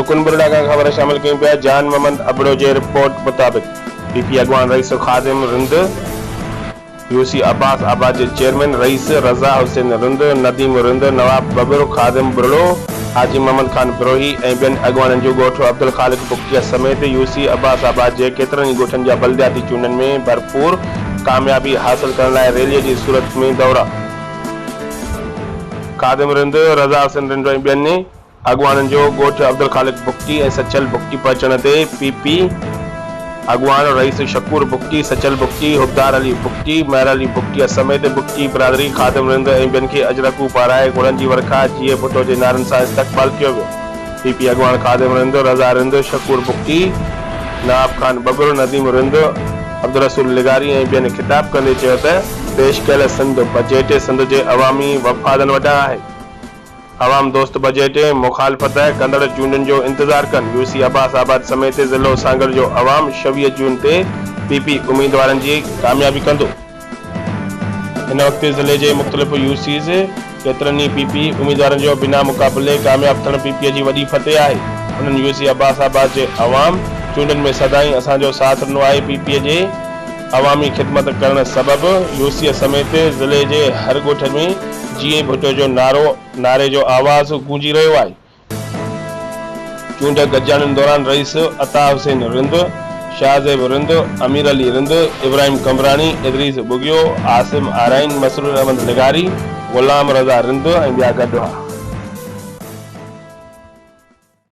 रुकन बुरड़ा का खबर शामिल कयूं पिया। जान मोहम्मद अबड़ो जे रिपोर्ट मुताबिक पीपी अगवान रईस खादिम रिंद, यूसी अब्बास आबाद के चेयरमैन रईस रजा हुसैन रिंद, नदीम रिंद, नवाब बबर खादिम बुरड़ो, हाजी मोहम्मद खान बिरोही ऐं ॿियनि अॻवाननि जो ॻोठ अब्दुल ख़ालिक बुक्तिया समेत यूसी अब्बास आबाद जे केतिरनि ई ॻोठनि जा बलदियाती चूंडनि में भरपूर कामयाबी हासिल करण लाइ रैलीअ जी सूरत में दौरा। खादिम रिंद, रजा हुसैन रिंद ऐं ॿियनि अॻवाननि जो ॻोठ अब्दुल ख़ालिक बुक्ती ऐं सचल बुक्ती पहुचण ते पीपी अगवान रईस शकूर बुक्ती, सचल बुक्ती, हुबदार अली बुक्ती, महर अली बुक्तिया समेत बुक्ती बिरादरी खादिम रिंद ऐं ॿियनि खे अजरकू पाराए गुड़नि जी वरखा जीए भुट्टो जे नारनि सां इस्तक़बाल कयो वियो। पीपी अगवान खादिम रिंद, रज़ा रिंद, शकूर बुक्ती, नवाब खान बबर, नदीम रिंद, अब्दुल रसूल लिगारी ऐं ॿियनि खिताब कंदे चयो त पेश कयल सिंध बजट सिंध जे अवामी वफ़ादनि वटां आहे। अवाम दोस्त बजट मुखालफ़त कंदड़ चूंडनि जो इंतज़ार कनि। यूसी अब्बास आबाद समेत ज़िलो सांगड़ जो अवाम 26 जून ते पीपी उम्मीदवारनि जी कामयाबी कंदो। हिन वक़्तु ज़िले जे मुख़्तलिफ़ यूसीज़ केतिरनि ई पीपी उम्मीदवारनि जो बिना मुक़ाबले कामयाब थियण पीपीअ जी वॾी फतेह आहे। उन्हनि यूसी अब्बास आबाद जे अवाम चूंडनि में सदाई असांजो साथ ॾिनो आहे। पीपीअ जे अवामी ख़िदमत करण सबबि यूसीअ समेत ज़िले जे हर ॻोठ में जीए भुट्टो जो नारे जो आवाज़ गूंजी रहियो आहे। चूंड गजाननि दौरान रईस अता हुसैन रिंद, शाहज़ेब रिंद, अमीर अली रिंद, इब्राहिम कमरानी, इदरीस बुगियो, आसिम आराइन, मसरूर अहमद लिगारी, गुलाम रज़ा रिंद ऐं ॿिया गॾु हुआ।